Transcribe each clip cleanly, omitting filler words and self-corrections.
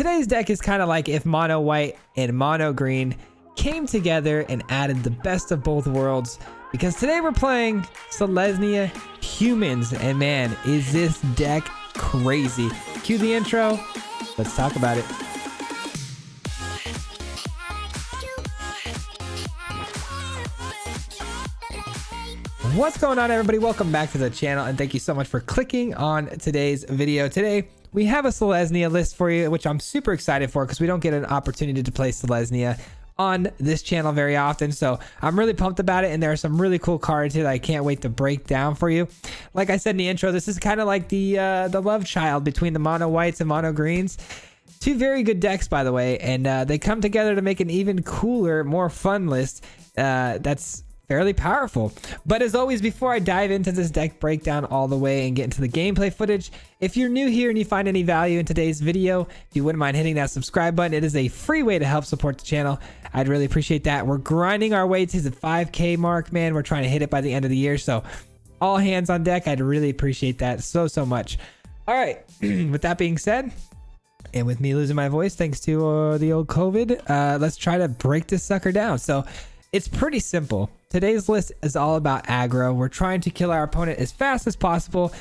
Today's deck is kind of like if mono white and mono green came together and added the best of both worlds, because today we're playing Selesnya Humans, and man, is this deck crazy. Cue the intro, let's talk about it. What's going on, everybody? Welcome back to the channel, and thank you so much for clicking on today's video. Today we have a Selesnya list for you, which I'm super excited for because we don't get an opportunity to play Selesnya on this channel very often, so I'm really pumped about it. And there are some really cool cards here that I can't wait to break down for you. Like I said in the intro, this is kind of like the love child between the mono whites and mono greens. Two very good decks, by the way, and they come together to make an even cooler, more fun list that's fairly powerful. But as always, before I dive into this deck breakdown all the way and get into the gameplay footage, if you're new here and you find any value in today's video, if you wouldn't mind hitting that subscribe button, it is a free way to help support the channel. I'd really appreciate that. We're grinding our way to the 5K mark, man. We're trying to hit it by the end of the year, so all hands on deck. I'd really appreciate that so much. All right, with that being said, and with me losing my voice thanks to the old COVID, let's try to break this sucker down. So it's pretty simple. Today's list is all about aggro. We're trying to kill our opponent as fast as possible,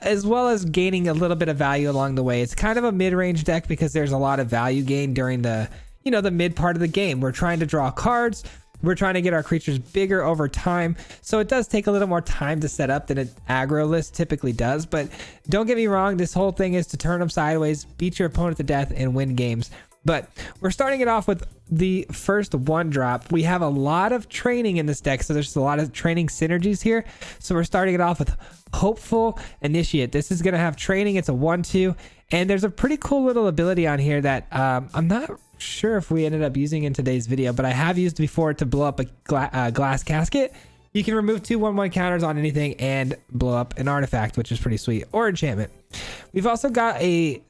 as well as gaining a little bit of value along the way. It's kind of a mid-range deck because there's a lot of value gained during the, the mid part of the game. We're trying to draw cards. We're trying to get our creatures bigger over time. So it does take a little more time to set up than an aggro list typically does. But don't get me wrong, this whole thing is to turn them sideways, beat your opponent to death, and win games. But we're starting it off with the first one drop. We have a lot of training in this deck, so there's a lot of training synergies here. So we're starting it off with Hopeful Initiate. This is going to have training. It's a 1/2, and there's a pretty cool little ability on here that I'm not sure if we ended up using in today's video, but I have used before to blow up a glass casket. You can remove 2/1/1 counters on anything and blow up an artifact, which is pretty sweet, or enchantment. We've also got a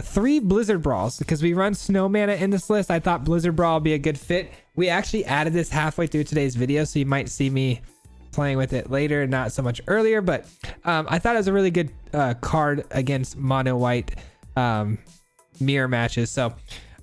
3 Blizzard Brawls because we run Snow Mana in this list. I thought Blizzard Brawl would be a good fit. We actually added this halfway through today's video, so you might see me playing with it later, not so much earlier, but I thought it was a really good card against mono white mirror matches, so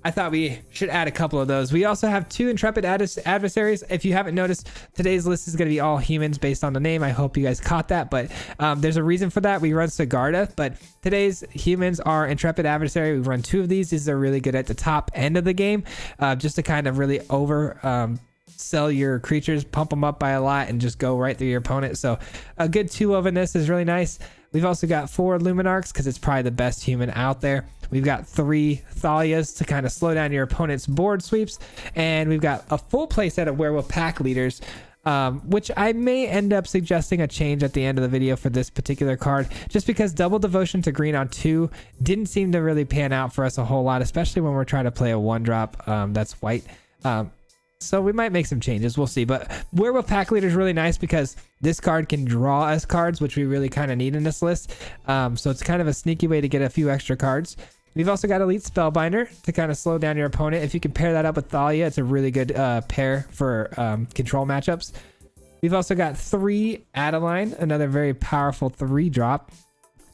I thought we should add a couple of those. We also have 2 Intrepid Adversaries. If you haven't noticed, today's list is going to be all humans based on the name. I hope you guys caught that, but there's a reason for that. We run Sigarda, but today's humans are Intrepid Adversary. We run 2 of these. These are really good at the top end of the game, just to kind of really sell your creatures, pump them up by a lot, and just go right through your opponent. So a good 2 of this is really nice. We've also got 4 Luminarchs because it's probably the best human out there. We've got 3 Thalias to kind of slow down your opponent's board sweeps. And we've got a full play set of Werewolf Pack Leaders, which I may end up suggesting a change at the end of the video for this particular card, just because double devotion to green on 2 didn't seem to really pan out for us a whole lot, especially when we're trying to play a 1-drop that's white. So we might make some changes. We'll see. But Werewolf Pack Leader is really nice because this card can draw us cards, which we really kind of need in this list. So it's kind of a sneaky way to get a few extra cards. We've also got Elite Spellbinder to kind of slow down your opponent. If you can pair that up with Thalia, it's a really good pair for control matchups. We've also got 3 Adeline, another very powerful 3-drop.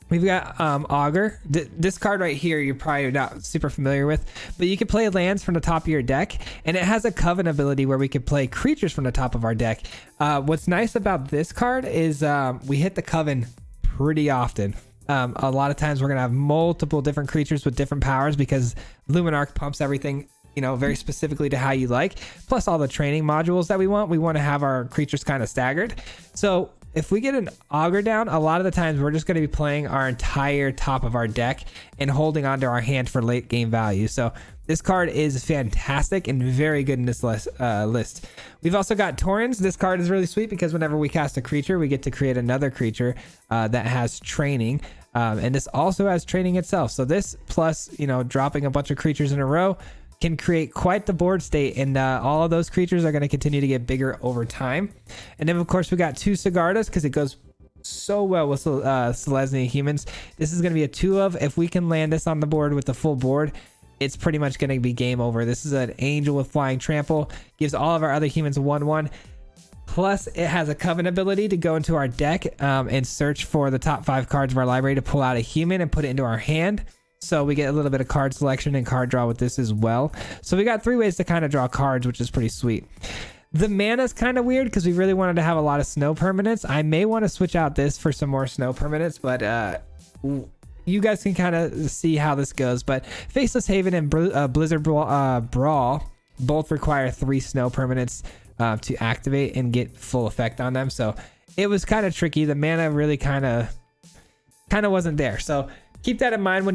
We've got Augur. This card right here you're probably not super familiar with, but you can play lands from the top of your deck, and it has a Coven ability where we can play creatures from the top of our deck. What's nice about this card is we hit the Coven pretty often. A lot of times we're going to have multiple different creatures with different powers because Luminarch pumps everything very specifically to how you like, plus all the training modules that we want to have our creatures kind of staggered. So if we get an Augur down, a lot of the times we're just going to be playing our entire top of our deck and holding onto our hand for late game value. So this card is fantastic and very good in this list. We've also got Torrens. This card is really sweet because whenever we cast a creature, we get to create another creature that has training. And this also has training itself. So this plus, dropping a bunch of creatures in a row can create quite the board state, and all of those creatures are going to continue to get bigger over time. And then of course we got 2 Sigardas because it goes so well with Selesnya Humans. This is going to be a 2 of. If we can land this on the board with the full board, it's pretty much going to be game over. This is an Angel with Flying Trample, gives all of our other humans a 1/1. Plus it has a Coven ability to go into our deck and search for the top 5 cards of our library to pull out a human and put it into our hand. So we get a little bit of card selection and card draw with this as well. So we got 3 ways to kind of draw cards, which is pretty sweet. The mana is kind of weird because we really wanted to have a lot of snow permanents. I may want to switch out this for some more snow permanents, but you guys can kind of see how this goes. But Faceless Haven and Blizzard Brawl both require 3 snow permanents to activate and get full effect on them. So it was kind of tricky. The mana really kind of wasn't there. So keep that in mind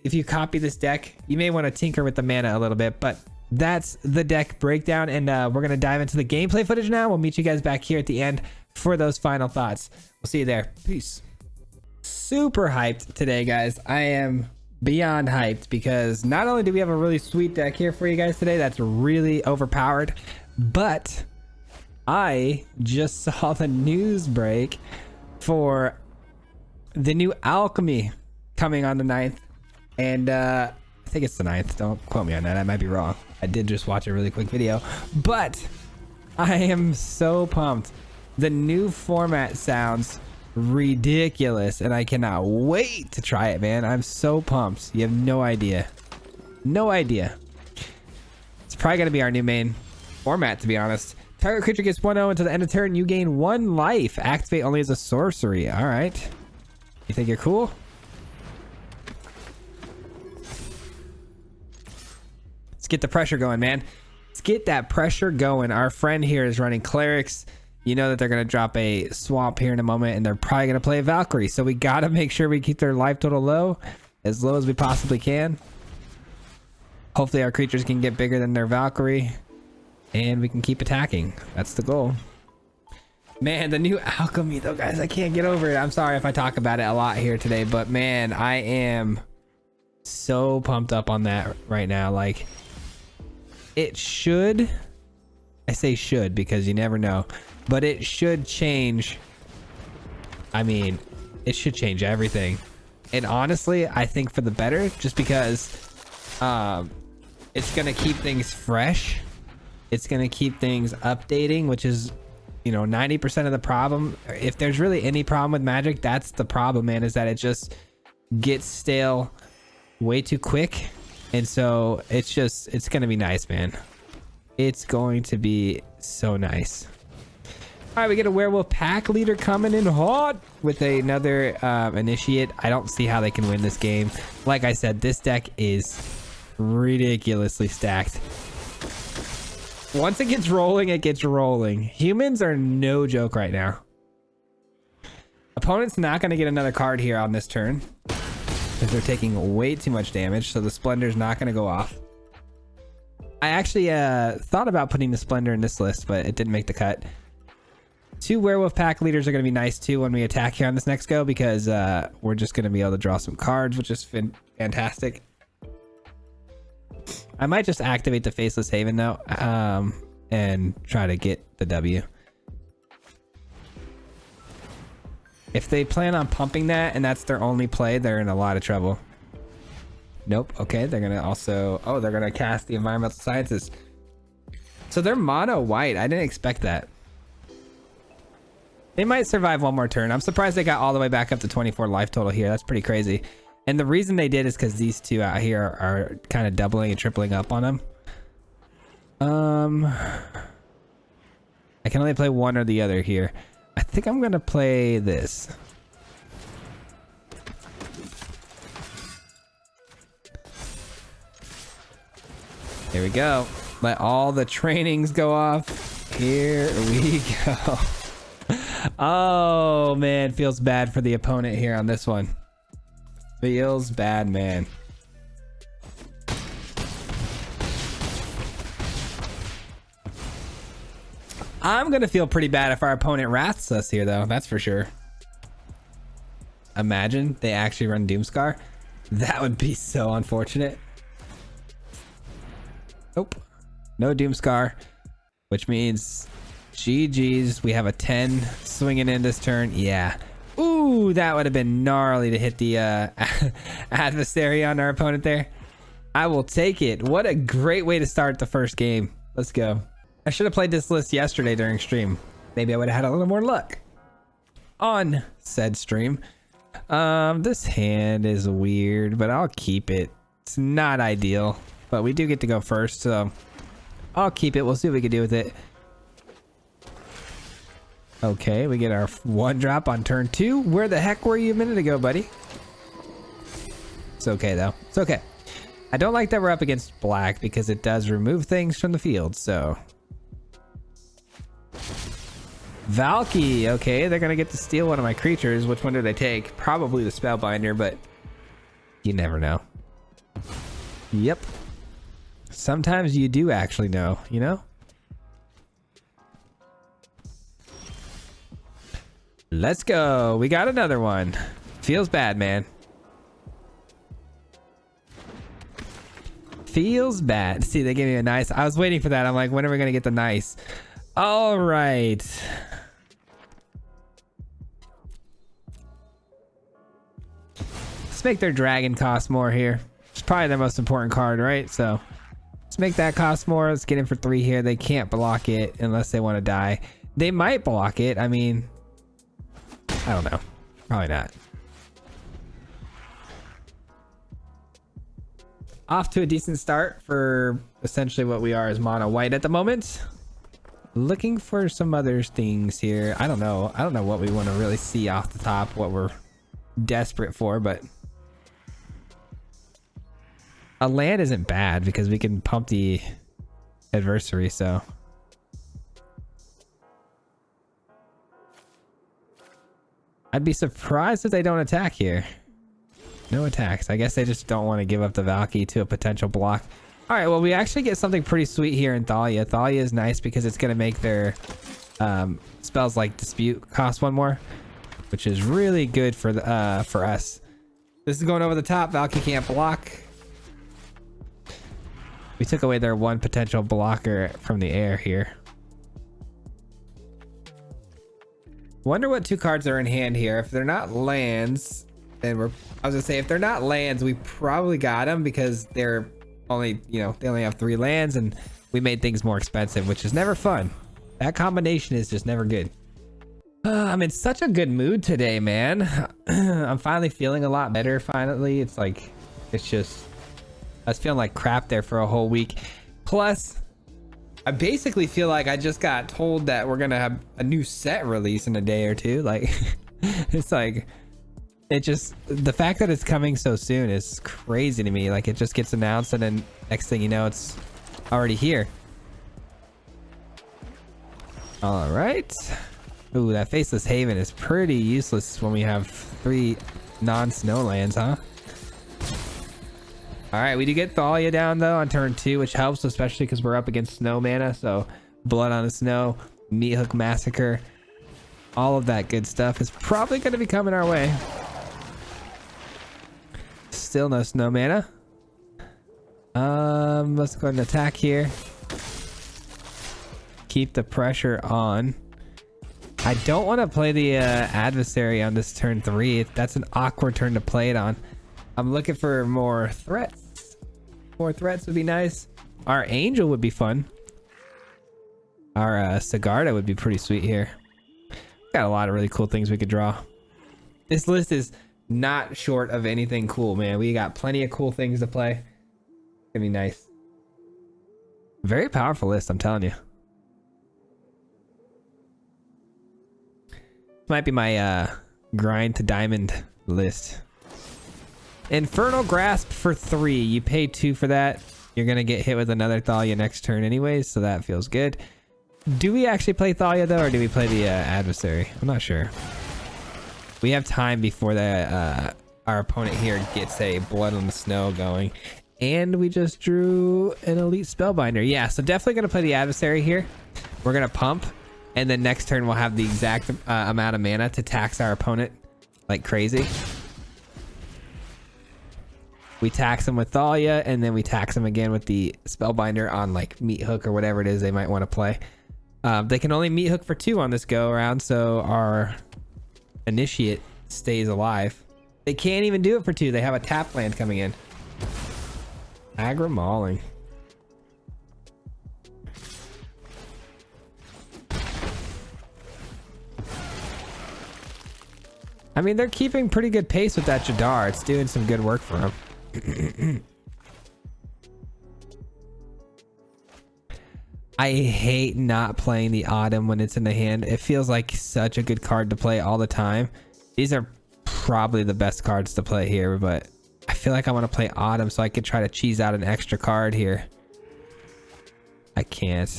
if you copy this deck. You may want to tinker with the mana a little bit, but that's the deck breakdown, and we're going to dive into the gameplay footage now. We'll meet you guys back here at the end for those final thoughts. We'll see you there. Peace. Super hyped today, guys. I am beyond hyped because not only do we have a really sweet deck here for you guys today that's really overpowered, but I just saw the news break for the new alchemy coming on the 9th, and I think it's the 9th. Don't quote me on that. I might be wrong. I did just watch a really quick video, but I am so pumped. The new format sounds ridiculous, and I cannot wait to try it, man. I'm so pumped. You have no idea. No idea. It's probably going to be our new main format, to be honest. Target creature gets 1/0 until the end of turn. You gain 1 life. Activate only as a sorcery. All right. You think you're cool? Let's get the pressure going, man. Let's get that pressure going. Our friend here is running clerics. You know that they're going to drop a swamp here in a moment, and they're probably going to play a Valkyrie. So we got to make sure we keep their life total low as we possibly can. Hopefully our creatures can get bigger than their Valkyrie, and we can keep attacking. That's the goal. Man, the new alchemy though, guys, I can't get over it. I'm sorry if I talk about it a lot here today, but man, I am so pumped up on that right now. Like, it should, I say should because you never know, but it should change. I mean, it should change everything. And honestly, I think for the better, just because it's going to keep things fresh. It's going to keep things updating, which is, you know, 90% of the problem. If there's really any problem with Magic, that's the problem, man, is that it just gets stale way too quick. And so it's going to be nice, man. It's going to be so nice. All right, we get a werewolf pack leader coming in hot with another initiate. I don't see how they can win this game. Like I said, this deck is ridiculously stacked. Once it gets rolling, it gets rolling. Humans are no joke right now. Opponent's not going to get another card here on this turn because they're taking way too much damage, so the Splendor's not going to go off. I actually thought about putting the Splendor in this list, but it didn't make the cut. 2 werewolf pack leaders are going to be nice too when we attack here on this next go, because we're just going to be able to draw some cards, which is fantastic. I might just activate the Faceless Haven though, and try to get the W. If they plan on pumping that and that's their only play, they're in a lot of trouble. Nope. Okay, they're gonna also, oh, they're gonna cast the Environmental Sciences. So they're mono white. I didn't expect that. They might survive one more turn. I'm surprised they got all the way back up to 24 life total here. That's pretty crazy. And the reason they did is because these 2 out here are kind of doubling and tripling up on them. I can only play one or the other here. I think I'm gonna play this. Here we go. Let all the trainings go off. Here we go. Oh man, feels bad for the opponent here on this one. Feels bad, man. I'm gonna feel pretty bad if our opponent wraths us here though, that's for sure. Imagine they actually run Doomscar. That would be so unfortunate. Nope, no Doomscar, which means GG's. We have a 10 swinging in this turn. Yeah. Ooh, that would have been gnarly to hit the adversary on our opponent there. I will take it. What a great way to start the first game. Let's go. I should have played this list yesterday during stream. Maybe I would have had a little more luck on said stream. This hand is weird, but I'll keep it. It's not ideal, but we do get to go first, so I'll keep it. We'll see what we can do with it. Okay, we get our 1-drop on turn 2. Where the heck were you a minute ago, buddy? It's okay, though. It's okay. I don't like that we're up against black because it does remove things from the field, so... Valky, okay, they're gonna get to steal one of my creatures. Which one do they take? Probably the Spellbinder, but you never know. Yep. Sometimes you do actually know, you know? Let's go. We got another one. Feels bad, man. Feels bad. See, they gave me a nice. I was waiting for that. I'm like, when are we gonna get the nice? All right. Let's make their dragon cost more here. It's probably their most important card, right? So let's make that cost more. Let's get in for 3 here. They can't block it unless they want to die. They might block it. I mean, I don't know. Probably not. Off to a decent start for essentially what we are as mono white at the moment. Looking for some other things here. I don't know. I don't know what we want to really see off the top, what we're desperate for, but a land isn't bad because we can pump the adversary, so. I'd be surprised if they don't attack here. No attacks. I guess they just don't want to give up the Valky to a potential block. All right, well, we actually get something pretty sweet here in Thalia. Thalia is nice because it's going to make their spells like Dispute cost 1 more, which is really good for the for us. This is going over the top. Valky can't block. We took away their 1 potential blocker from the air here. Wonder what 2 cards are in hand here. If they're not lands, then I was gonna say, if they're not lands, we probably got them because they're only, you know, they only have 3 lands and we made things more expensive, which is never fun. That combination is just never good. I'm in such a good mood today, man. I'm finally feeling a lot better. Finally, it's like, it's just, I was feeling like crap there for a whole week. Plus, I basically feel like I just got told that we're gonna have a new set release in a day or 2. Like, it's like, it just, the fact that it's coming so soon is crazy to me. Like, it just gets announced and then next thing you know, it's already here. All right. Ooh, that Faceless Haven is pretty useless when we have 3 non-snow lands, huh? All right, we do get Thalia down though on turn 2, which helps, especially because we're up against snow mana. So Blood on the Snow, Meat Hook Massacre, all of that good stuff is probably going to be coming our way. Still no snow mana. Let's go ahead and attack here. Keep the pressure on. I don't want to play the adversary on this turn 3. That's an awkward turn to play it on. I'm looking for more threats. More threats would be nice. Our Angel would be fun. Our Sigarda would be pretty sweet here. Got a lot of really cool things we could draw. This list is not short of anything cool, man. We got plenty of cool things to play. It's gonna be nice. Very powerful list, I'm telling you. Might be my grind to diamond list. Infernal Grasp for 3. You pay 2 for that. You're gonna get hit with another Thalia next turn anyways, so that feels good. Do we actually play Thalia though, or do we play the adversary? I'm not sure. We have time before the our opponent here gets a Blood on the Snow going, and we just drew an Elite Spellbinder. Yeah, so definitely gonna play the adversary here. We're gonna pump, and then next turn we'll have the exact amount of mana to tax our opponent like crazy. We tax them with Thalia, and then we tax them again with the Spellbinder on like Meat Hook or whatever it is they might want to play. They can only Meat Hook for 2 on this go around, so our Initiate stays alive. They can't even do it for 2. They have a tap land coming in. Aggro Mauling. I mean, they're keeping pretty good pace with that Jadar. It's doing some good work for them. I hate not playing the Autumn when it's in the hand. It feels like such a good card to play all the time. These are probably the best cards to play here, but I feel like I want to play Autumn so I could try to cheese out an extra card here. I can't.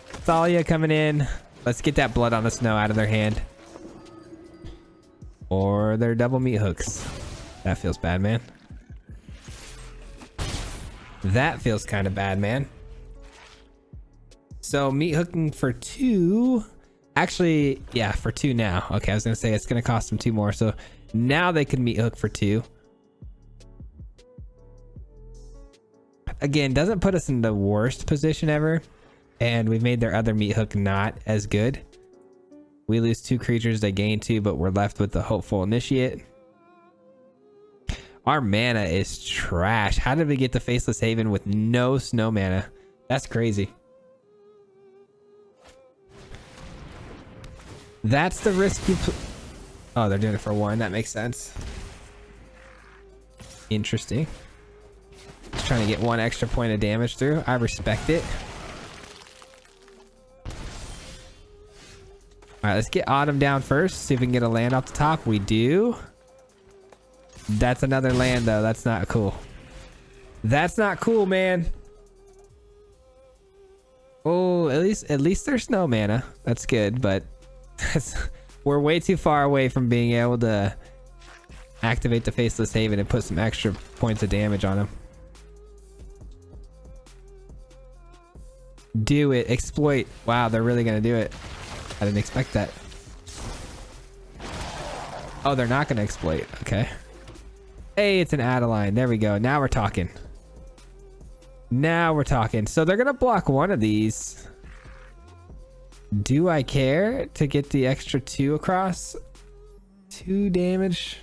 Thalia coming in. Let's get that Blood on the Snow out of their hand. Or their double meat hooks. That feels bad, man. That feels kind of bad, man. So meat hooking for 2. Actually, yeah, for 2 now. Okay, I was gonna say it's gonna cost them 2 more. So now they can meat hook for 2. Again, doesn't put us in the worst position ever. And we've made their other meat hook not as good. We lose 2 creatures, they gain 2, but we're left with the Hopeful Initiate. Our mana is trash. How did we get the Faceless Haven with no snow mana? That's crazy. That's the risk you oh, they're doing it for 1. That makes sense. Interesting. Just trying to get 1 extra point of damage through. I respect it. All right, let's get Autumn down first. See if we can get a land off the top. We do. That's another land though. That's not cool. That's not cool, man. Oh, at least there's no mana. That's good, but we're way too far away from being able to activate the Faceless Haven and put some extra points of damage on him. Do it. Exploit. Wow, they're really gonna do it. I didn't expect that. Oh, they're not gonna exploit. Okay. Hey, it's an Adeline. There we go. Now we're talking. Now we're talking. So they're gonna block 1 of these. Do I care to get the extra 2 across? 2 damage.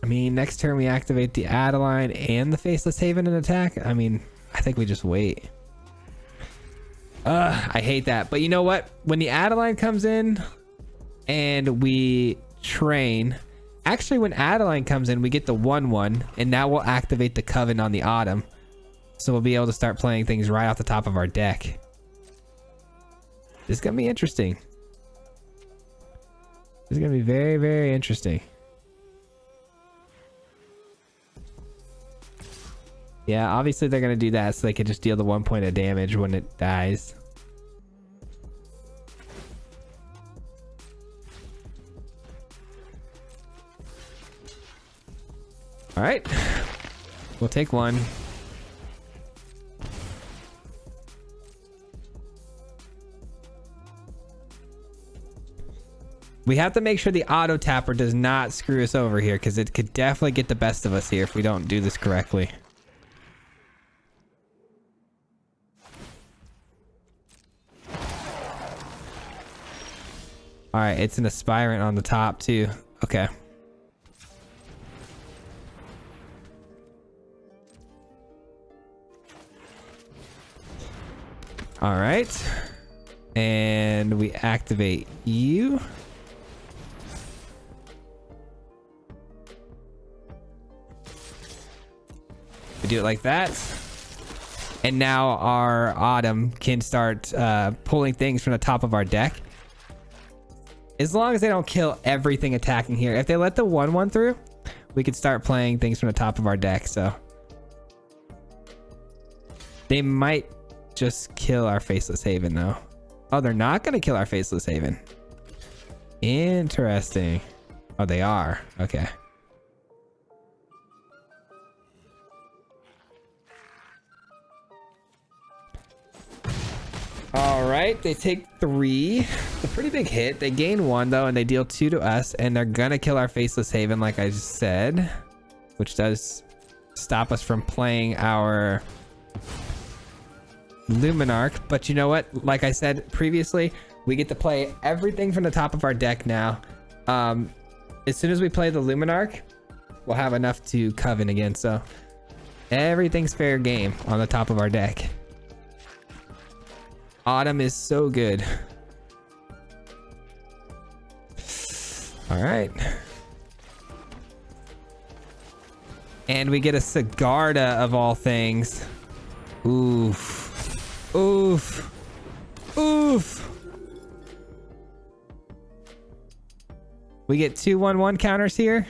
I mean, next turn we activate the Adeline and the Faceless Haven and attack. I mean, I think we just wait. I hate that. But you know what? When the Adeline comes in and we train... Actually, when Adeline comes in, we get the 1/1, and now we'll activate the Coven on the Autumn. So we'll be able to start playing things right off the top of our deck. This is going to be interesting. This is going to be very, very interesting. Yeah, obviously they're going to do that so they can just deal the 1 point of damage when it dies. All right, we'll take 1. We have to make sure the auto tapper does not screw us over here, because it could definitely get the best of us here if we don't do this correctly. All right, it's an aspirant on the top too. Okay. All right, and we activate you. We do it like that. And now our Autumn can start pulling things from the top of our deck. As long as they don't kill everything attacking here. If they let the 1/1 through, we could start playing things from the top of our deck. So they might just kill our Faceless Haven though. Oh, they're not going to kill our Faceless Haven. Interesting. Oh, they are. Okay. All right, they take 3. It's a pretty big hit. They gain 1 though, and they deal 2 to us, and they're gonna kill our Faceless Haven like I just said, which does stop us from playing our Luminarch. But you know what? Like I said previously, we get to play everything from the top of our deck now. As soon as we play the Luminarch, we'll have enough to Coven again. So everything's fair game on the top of our deck. Autumn is so good. All right. And we get a Sigarda of all things. Oof. Oof. Oof. We get 2/1/1 counters here.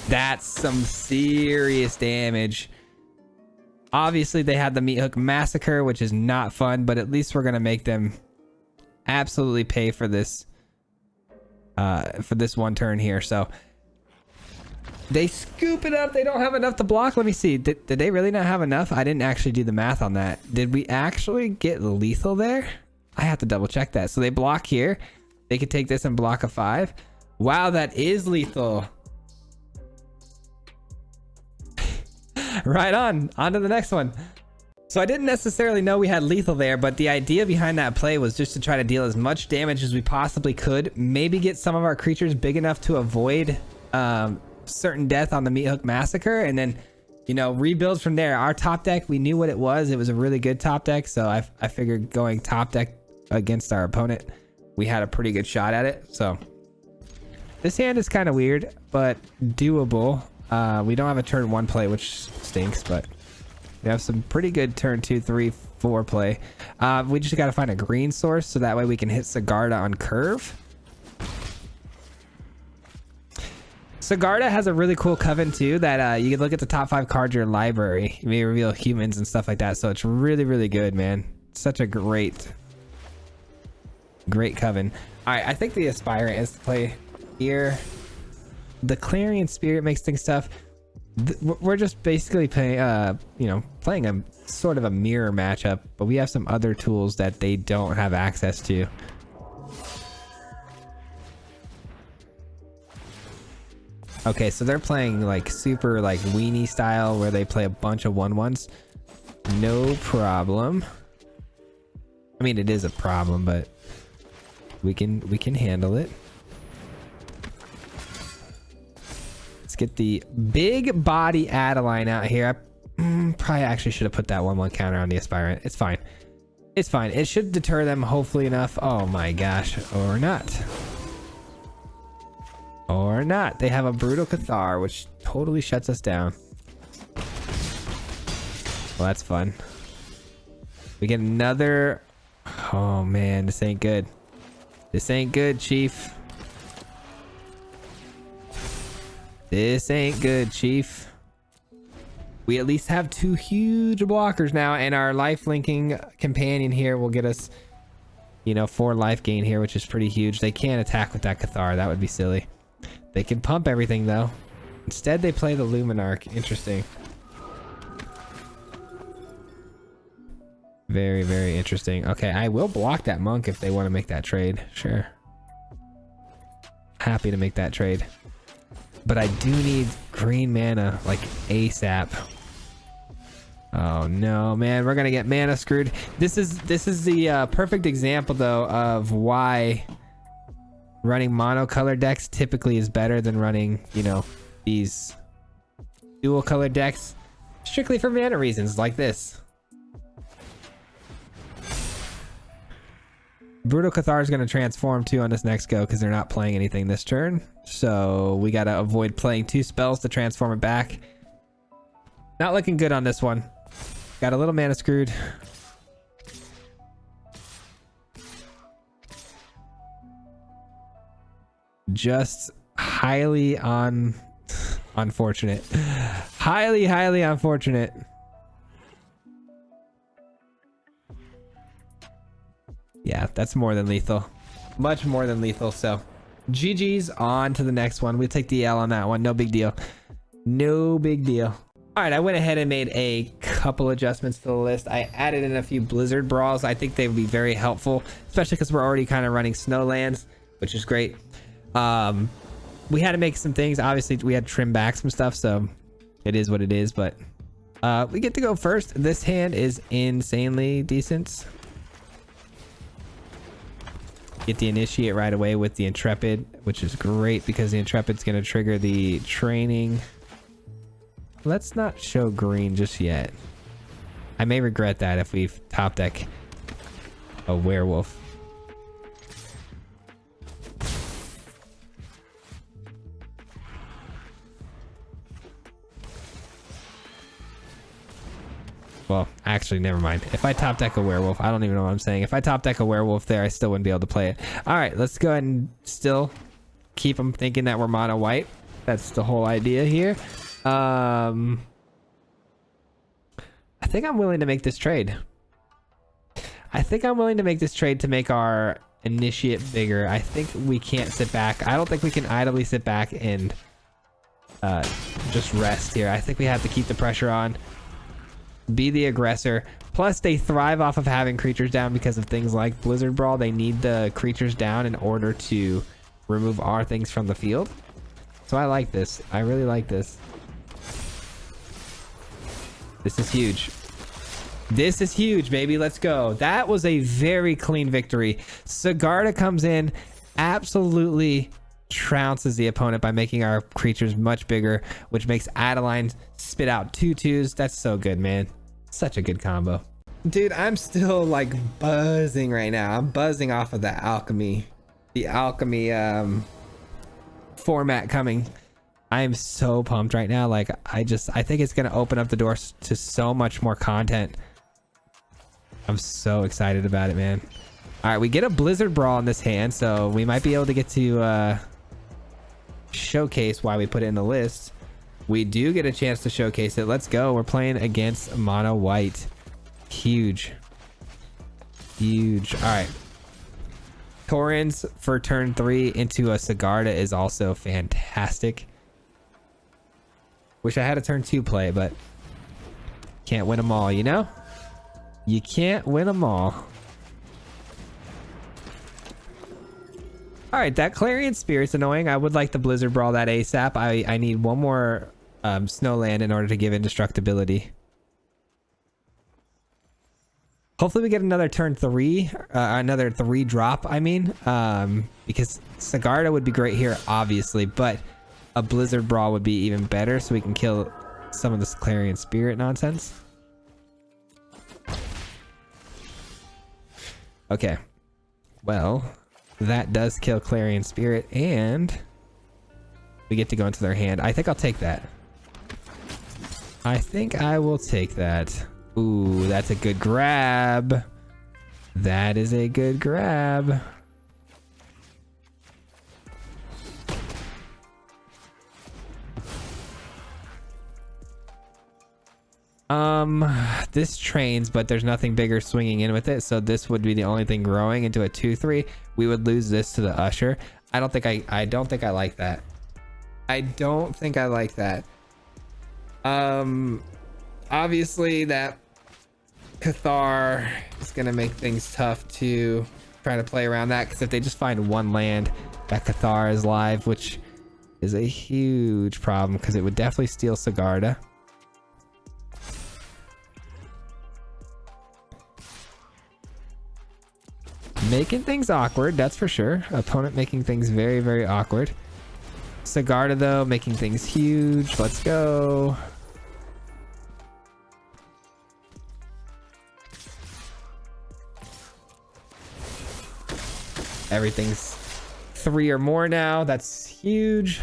That's some serious damage. Obviously, they had the Meat Hook Massacre, which is not fun, but at least we're going to make them absolutely pay for this one turn here. So they scoop it up. They don't have enough to block. Let me see. Did they really not have enough? I didn't actually do the math on that. Did we actually get lethal there? I have to double check that. So they block here. They could take this and block a 5. Wow, that is lethal. Right on to the next one. So I didn't necessarily know we had lethal there, but the idea behind that play was just to try to deal as much damage as we possibly could, maybe get some of our creatures big enough to avoid certain death on the Meat Hook Massacre, and then, you know, rebuild from there. Our top deck, we knew what it was. It was a really good top deck, so I figured going top deck against our opponent, we had a pretty good shot at it. So this hand is kind of weird, but doable. We don't have a turn 1 play, which stinks, but we have some pretty good turn 2, 3, 4 play. We just got to find a green source so that way we can hit Sigarda on curve. Sigarda has a really cool coven too that you can look at the top 5 cards of your library. You may reveal humans and stuff like that. So it's really, really good, man. Such a great coven. All right, I think the Aspirant is to play here. The Clarion Spirit makes things tough. We're just basically playing, you know, playing a sort of a mirror matchup, but we have some other tools that they don't have access to. Okay, so they're playing like super like weenie style where they play a bunch of 1/1s. No problem. I mean, it is a problem, but we can handle it. Let's get the big body Adeline out here. I probably actually should have put that 1/1 counter on the Aspirant. It's fine. It's fine. It should deter them hopefully enough. Oh my gosh. Or not. Or not. They have a Brutal Cathar, which totally shuts us down. Well, that's fun. We get another... Oh man, this ain't good. This ain't good, Chief. This ain't good, Chief. We at least have 2 huge blockers now, and our life linking companion here will get us, you know, 4 life gain here, which is pretty huge. They can't attack with that Cathar. That would be silly. They can pump everything though. Instead, they play the Luminarch. Interesting. Very, very interesting. Okay, I will block that monk if they want to make that trade. Sure. Happy to make that trade. But I do need green mana, like ASAP. Oh no, man, we're gonna get mana screwed. This is the perfect example though of why running monocolor decks typically is better than running, you know, these dual color decks strictly for mana reasons like this. Brutal Cathar is going to transform too on this next go because they're not playing anything this turn. So we got to avoid playing 2 spells to transform it back. Not looking good on this one. Got a little mana screwed. Just highly unfortunate. Highly unfortunate. Yeah, that's more than lethal. Much more than lethal. So GG's, on to the next one. We'll take the L on that one. No big deal. No big deal. All right, I went ahead and made a couple adjustments to the list. I added in a few Blizzard Brawls. I think they would be very helpful, especially because we're already kind of running Snowlands, which is great. We had to make some things. Obviously, we had to trim back some stuff, so it is what it is. But we get to go first. This hand is insanely decent. Get the Initiate right away with the Intrepid, which is great because the Intrepid's going to trigger the training. Let's not show green just yet. I may regret that if we top deck a werewolf. Well, actually, never mind. If I top deck a werewolf, I don't even know what I'm saying. If I top deck a werewolf there, I still wouldn't be able to play it. All right, let's go ahead and still keep them thinking that we're mono white. That's the whole idea here. I think I'm willing to make this trade. I think I'm willing to make this trade to make our initiate bigger. I think we can't sit back. I don't think we can idly sit back and just rest here. I think we have to keep the pressure on. Be the aggressor. Plus, they thrive off of having creatures down because of things like Blizzard Brawl. They need the creatures down in order to remove our things from the field. So I like this. I really like this. This is huge. This is huge, baby. Let's go. That was a very clean victory. Sigarda comes in, absolutely trounces the opponent by making our creatures much bigger, which makes Adeline spit out 2/2s. That's so good, man. Such a good combo. Dude, I'm still like buzzing right now. I'm buzzing off of that alchemy. The alchemy format coming. I am so pumped right now. Like, I think it's gonna open up the doors to so much more content. I'm so excited about it, man. All right, we get a Blizzard Brawl in this hand, so we might be able to get to showcase why we put it in the list. We do get a chance to showcase it. Let's go. We're playing against mono white. Huge. Huge. All right. Torrens for turn 3 into a Sigarda is also fantastic. Wish I had a turn 2 play, but can't win them all, you know? You can't win them all. All right, that Clarion Spirit's annoying. I would like the Blizzard Brawl that ASAP. I need one more Snowland in order to give indestructibility. Hopefully we get another turn 3, another 3 drop, I mean, because Sigarda would be great here, obviously, but a Blizzard Brawl would be even better so we can kill some of this Clarion Spirit nonsense. Okay, well, that does kill Clarion Spirit, and we get to go into their hand. I think I'll take that. I think I will take that. Ooh, that's a good grab. That is a good grab. This trains, but there's nothing bigger swinging in with it, so this would be the only thing growing into a 2/3. We would lose this to the Usher. I don't think I like that. I don't think I like that. Obviously that Cathar is gonna make things tough to try to play around that, because if they just find one land, that Cathar is live, which is a huge problem because it would definitely steal Sigarda. Making things awkward, that's for sure. Opponent making things very, very awkward. Sigarda, though, making things huge. Let's go. Everything's 3 or more now. That's huge.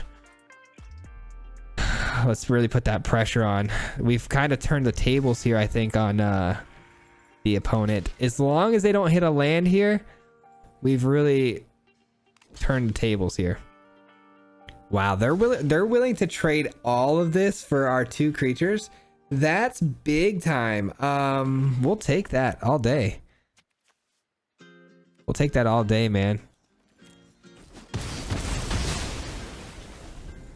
Let's really put that pressure on. We've kind of turned the tables here, I think, on the opponent. As long as they don't hit a land here, we've really turned the tables here. Wow, they're willing to trade all of this for our 2 creatures. That's big time. We'll take that all day. We'll take that all day, man.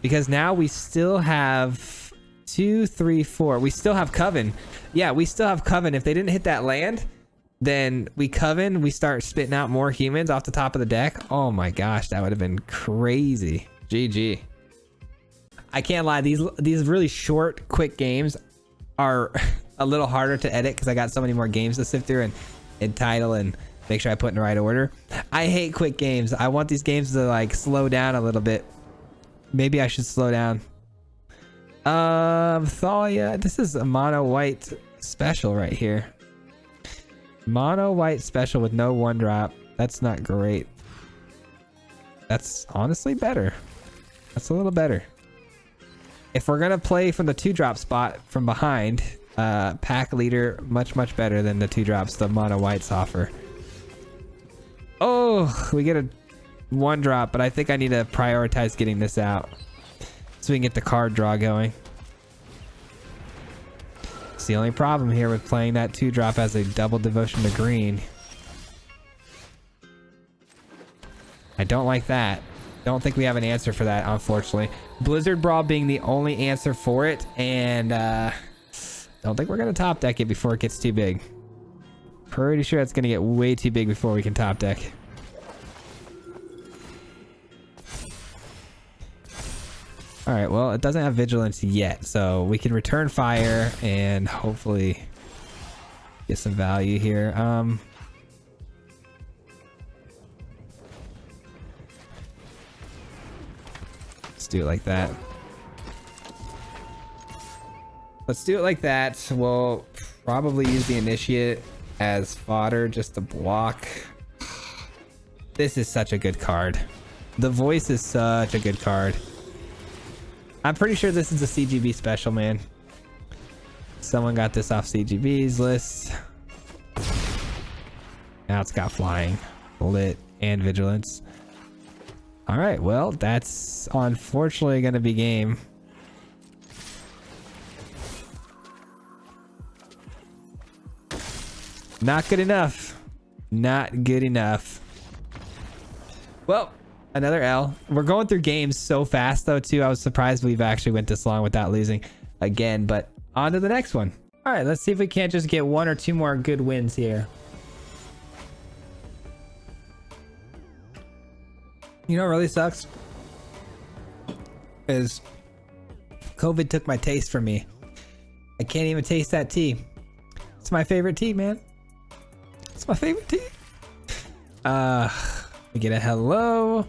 Because now we still have 2, 3, 4. We still have Coven. Yeah, we still have Coven. If they didn't hit that land, then we Coven. We start spitting out more humans off the top of the deck. Oh my gosh, that would have been crazy. GG. I can't lie. These really short, quick games are a little harder to edit because I got so many more games to sift through and title and make sure I put in the right order. I hate quick games. I want these games to like slow down a little bit. Maybe I should slow down. Thalia. This is a mono white special right here. Mono white special with no 1-drop. That's not great. That's honestly better. That's a little better. If we're gonna play from the 2-drop spot from behind, pack leader much better than the 2-drops the mono whites offer. Oh, we get a 1-drop, but I think I need to prioritize getting this out so we can get the card draw going. It's the only problem here with playing that 2-drop as a double devotion to green. I don't like that. Don't think we have an answer for that, unfortunately. Blizzard Brawl being the only answer for it, and don't think we're gonna top deck it before it gets too big. Pretty sure it's gonna get way too big before we can top deck. All right, well, it doesn't have vigilance yet, so we can return fire and hopefully get some value here. Let's do it like that. Let's do it like that. We'll probably use the initiate as fodder just to block. This is such a good card. The voice is such a good card. I'm pretty sure this is a CGB special, man. Someone got this off CGB's list. Now it's got flying, lit, and vigilance. All right, well, that's unfortunately going to be game. Not good enough. Not good enough. Well, another L. We're going through games so fast though too. I was surprised we've actually went this long without losing again, but on to the next one. All right, let's see if we can't just get 1 or 2 more good wins here. You know what really sucks is COVID took my taste from me. I can't even taste that tea. It's my favorite tea, man. It's my favorite tea. We get a hello.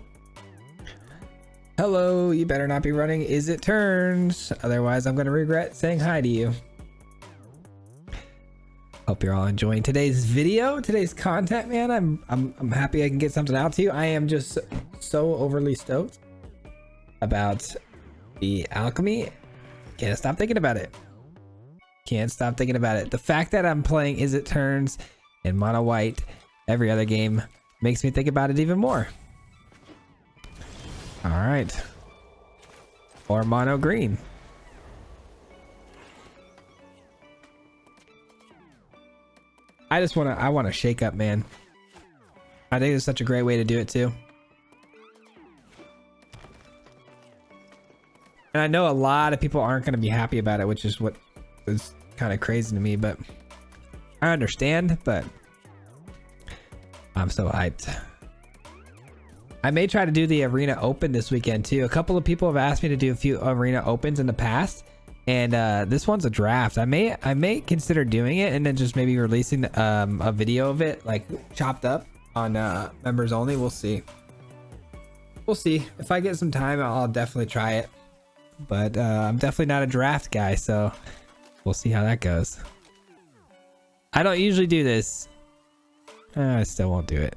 Hello, you better not be running Is It Turns. Otherwise, I'm going to regret saying hi to you. Hope you're all enjoying today's video, today's content, man. I'm happy I can get something out to you. I am just so overly stoked about the alchemy. Can't stop thinking about it. Can't stop thinking about it. The fact that I'm playing Is It Turns and mono white every other game makes me think about it even more. All right. Or mono green. I want to shake up, man. I think it's such a great way to do it too. And I know a lot of people aren't going to be happy about it, which is what is kind of crazy to me, but I understand, but I'm so hyped. I may try to do the Arena Open this weekend too. A couple of people have asked me to do a few Arena Opens in the past, and this one's a draft. I may consider doing it and then just maybe releasing a video of it, like chopped up on members only. We'll see. We'll see. If I get some time, I'll definitely try it. But I'm definitely not a draft guy, so we'll see how that goes. I don't usually do this. I still won't do it.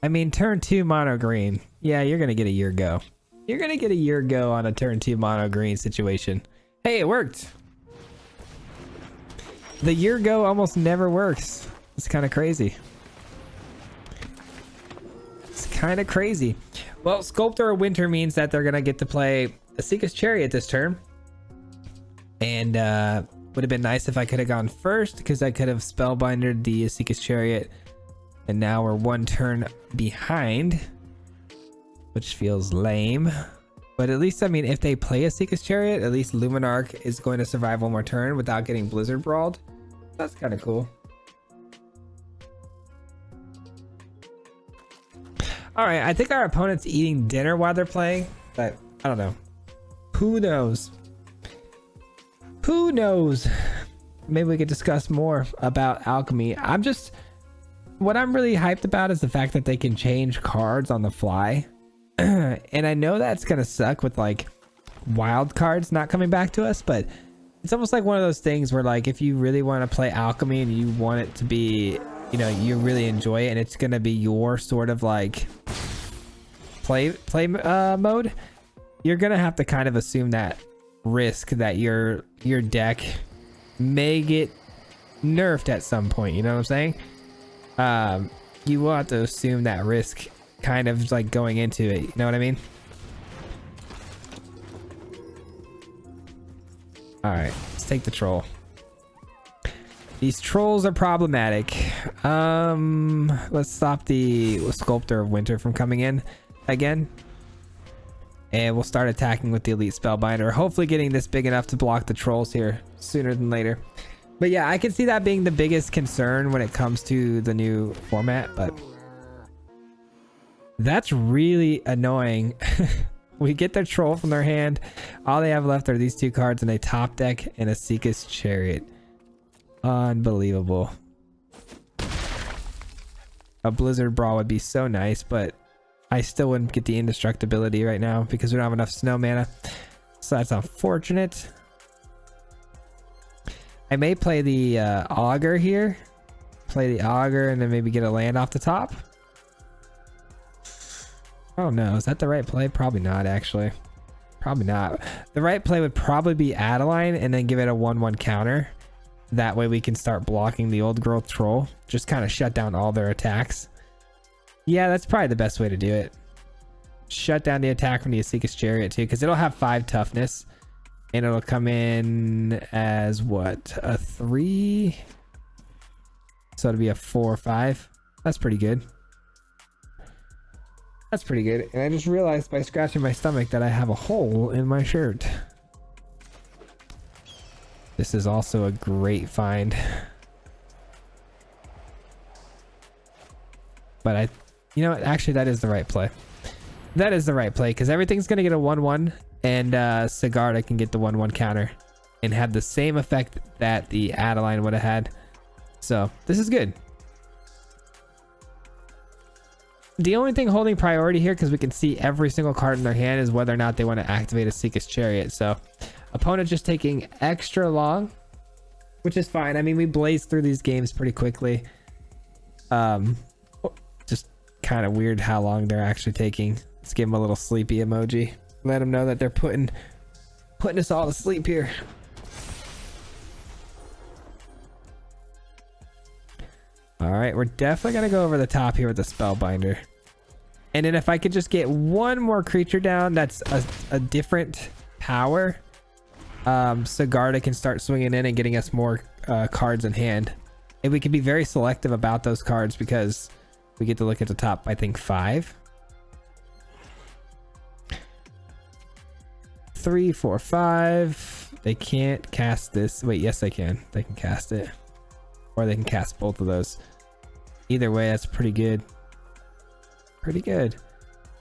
I mean, turn 2 mono green. Yeah, you're gonna get a year go. You're gonna get a year go on a turn 2 mono green situation. Hey, it worked. The year go almost never works. It's kind of crazy. It's kind of crazy. Well, Sculptor of Winter means that they're gonna get to play Asika's Chariot this turn. And would have been nice if I could have gone first, because I could have spellbindered the Asika's Chariot. And now we're 1 turn behind, which feels lame. But at least, I mean, if they play Asika's Chariot, at least Luminarch is going to survive 1 more turn without getting Blizzard Brawled. That's kind of cool. All right, I think our opponent's eating dinner while they're playing, but I don't know. Who knows? Who knows? Maybe we could discuss more about alchemy. What I'm really hyped about is the fact that they can change cards on the fly. And I know that's gonna suck with like wild cards not coming back to us, but it's almost like one of those things where, like, if you really want to play alchemy and you want it to be, you know, you really enjoy it and it's gonna be your sort of like play mode, you're gonna have to kind of assume that risk that your deck may get nerfed at some point. You know what I'm saying? You will have to assume that risk kind of like going into it. You know what I mean? All right, let's take the troll. These trolls are problematic. Let's stop the Sculptor of Winter from coming in again. And we'll start attacking with the Elite Spellbinder. Hopefully getting this big enough to block the trolls here sooner than later. But yeah, I can see that being the biggest concern when it comes to the new format. But that's really annoying. We get their troll from their hand. All they have left are these two cards and a top deck and a Seeker's Chariot. Unbelievable. A Blizzard Brawl would be so nice, but I still wouldn't get the indestructibility right now because we don't have enough snow mana. So that's unfortunate. I may play the Augur here. Play the Augur and then maybe get a land off the top. Oh no, is that the right play? Probably not, actually. Probably not. The right play would probably be Adeline and then give it a 1/1 counter. That way we can start blocking the old growth troll. Just kind of shut down all their attacks. Yeah, that's probably the best way to do it. Shut down the attack from the Seeker's Chariot too, because it'll have 5 toughness. And it'll come in as what? A 3? So it'll be a 4 or 5. That's pretty good. That's pretty good. And I just realized by scratching my stomach that I have a hole in my shirt. This is also a great find. But you know what? Actually, that is the right play. That is the right play because everything's going to get a 1/1 and Sigarda can get the 1/1 counter and have the same effect that the Adeline would have had. So this is good. The only thing holding priority here, because we can see every single card in their hand, is whether or not they want to activate a Seeker's Chariot. So opponent just taking extra long, which is fine. I mean, we blaze through these games pretty quickly. Just kind of weird how long they're actually taking. Let's give them a little sleepy emoji. Let them know that they're putting us all to sleep here. All right, we're definitely gonna go over the top here with the Spellbinder. And then if I could just get one more creature down that's a different power, Sigarda can start swinging in and getting us more cards in hand. And we can be very selective about those cards because we get to look at the top, I think 5. 3, 4, 5. They can't cast this. Wait, yes, they can. They can cast it. Or they can cast both of those. Either way, that's pretty good. Pretty good.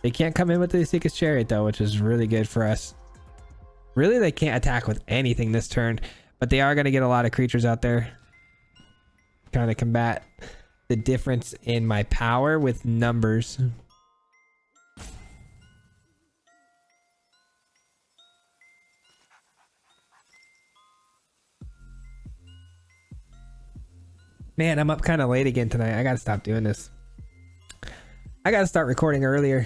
They can't come in with the Seeker's Chariot, though, which is really good for us. Really, they can't attack with anything this turn, but they are going to get a lot of creatures out there. Kind of combat the difference in my power with numbers. Man, I'm up kind of late again tonight. I gotta stop doing this. I gotta start recording earlier.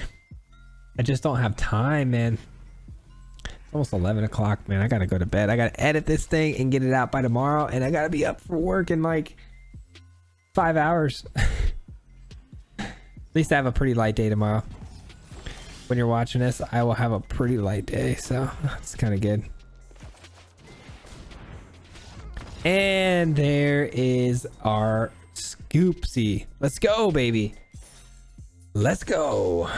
I just don't have time, man. It's almost 11 o'clock, man. I gotta go to bed. I gotta edit this thing and get it out by tomorrow, and I gotta be up for work in like 5 hours. At least I have a pretty light day tomorrow. When you're watching this, I will have a pretty light day, so that's kind of good. And there is our Scoopsy. Let's go, baby. Let's go.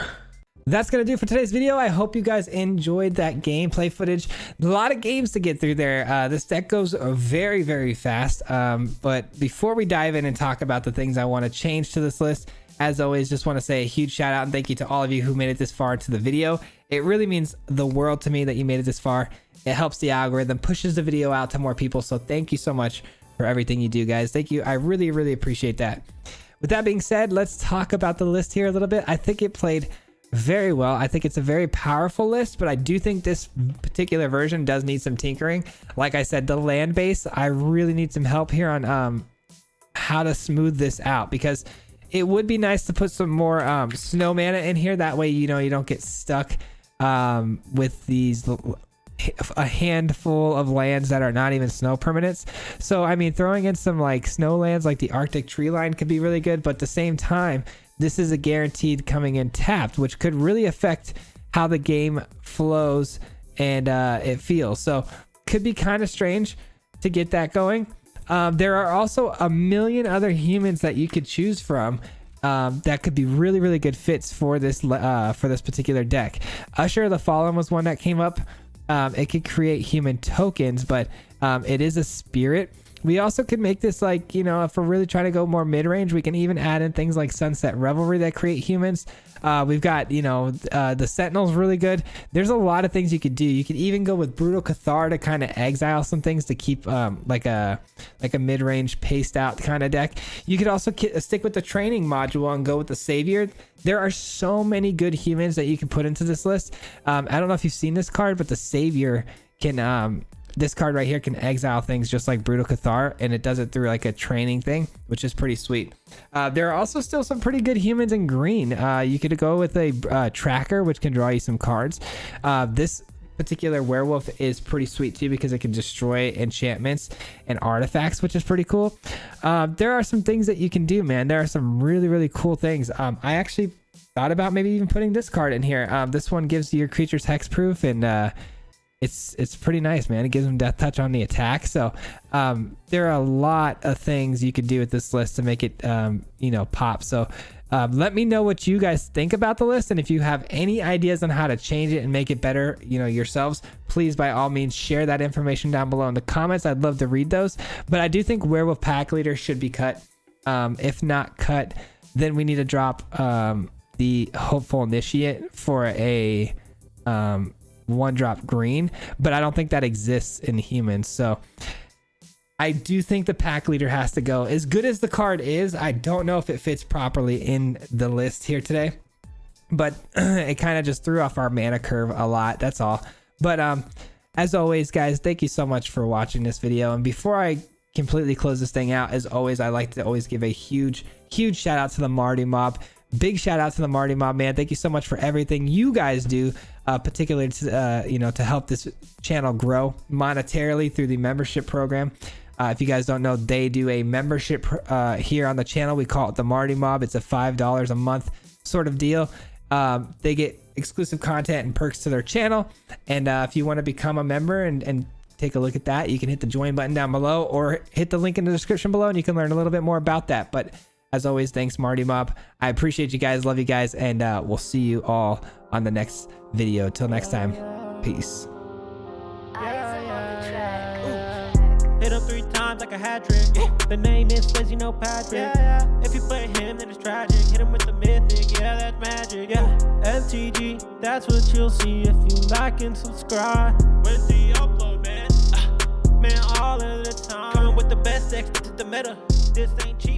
That's gonna do it for today's video. I hope you guys enjoyed that gameplay footage. A lot of games to get through there. This deck goes very, very fast. But before we dive in and talk about the things I want to change to this list, as always, just want to say a huge shout out and thank you to all of you who made it this far into the video. It really means the world to me that you made it this far. It helps the algorithm, pushes the video out to more people. So thank you so much for everything you do, guys. Thank you. I really, really appreciate that. With that being said, let's talk about the list here a little bit. I think it played very well. I think it's a very powerful list, but I do think this particular version does need some tinkering. Like I said, the land base, I really need some help here on how to smooth this out, because it would be nice to put some more snow mana in here. That way, you know, you don't get stuck with these a handful of lands that are not even snow permanents. So I mean, throwing in some like snow lands like the Arctic tree line could be really good, but at the same time, this is a guaranteed coming in tapped, which could really affect how the game flows and it feels. So could be kind of strange to get that going. There are also a million other humans that you could choose from that could be really, really good fits for this particular deck. Usher of the Fallen was one that came up. It could create human tokens, but it is a spirit. We also could make this like, you know, if we're really trying to go more mid-range, we can even add in things like Sunset Revelry that create humans. We've got, you know, the Sentinel's really good. There's a lot of things you could do. You could even go with Brutal Cathar to kind of exile some things to keep like a mid-range paced out kind of deck. You could also stick with the training module and go with the Savior. There are so many good humans that you can put into this list. I don't know if you've seen this card, but the Savior can this card right here can exile things just like Brutal Cathar, and it does it through like a training thing, which is pretty sweet. There are also still some pretty good humans in green. You could go with a tracker, which can draw you some cards. This particular werewolf is pretty sweet too, because it can destroy enchantments and artifacts, which is pretty cool. There are some things that you can do, man. There are some really, really cool things. I actually thought about maybe even putting this card in here. This one gives your creatures hexproof, and it's pretty nice, man. It gives them death touch on the attack. So there are a lot of things you could do with this list to make it you know, pop. So let me know what you guys think about the list, and if you have any ideas on how to change it and make it better, you know, yourselves, please by all means share that information down below in the comments. I'd love to read those. But I do think Werewolf Pack Leader should be cut. If not cut, then we need to drop the Hopeful Initiate for a 1-drop green, but I don't think that exists in humans. So I do think the pack leader has to go. As good as the card is, I don't know if it fits properly in the list here today, but it kind of just threw off our mana curve a lot. That's all. But as always, guys, thank you so much for watching this video. And before I completely close this thing out, as always, I like to always give a huge shout out to the Marty Mob. Big shout out to the Marty Mob, man. Thank you so much for everything you guys do, particularly to, you know, to help this channel grow monetarily through the membership program. If you guys don't know, they do a membership here on the channel. We call it the Marty Mob. It's a $5 a month sort of deal. They get exclusive content and perks to their channel. And if you want to become a member and take a look at that, you can hit the join button down below or hit the link in the description below, and you can learn a little bit more about that. But as always, thanks, Marty Mob. I appreciate you guys. Love you guys. And we'll see you all on the next video. Till next time. Peace. Hit him 3 times like a hat trick. The name is Swayze, no Patrick. If you play him, then it's tragic. Hit him with the mythic, yeah, that's magic. MTG, that's what you'll see if you like and subscribe. With the upload, man. Man, all of the time. Coming with the best decks, this is the meta. This ain't cheap.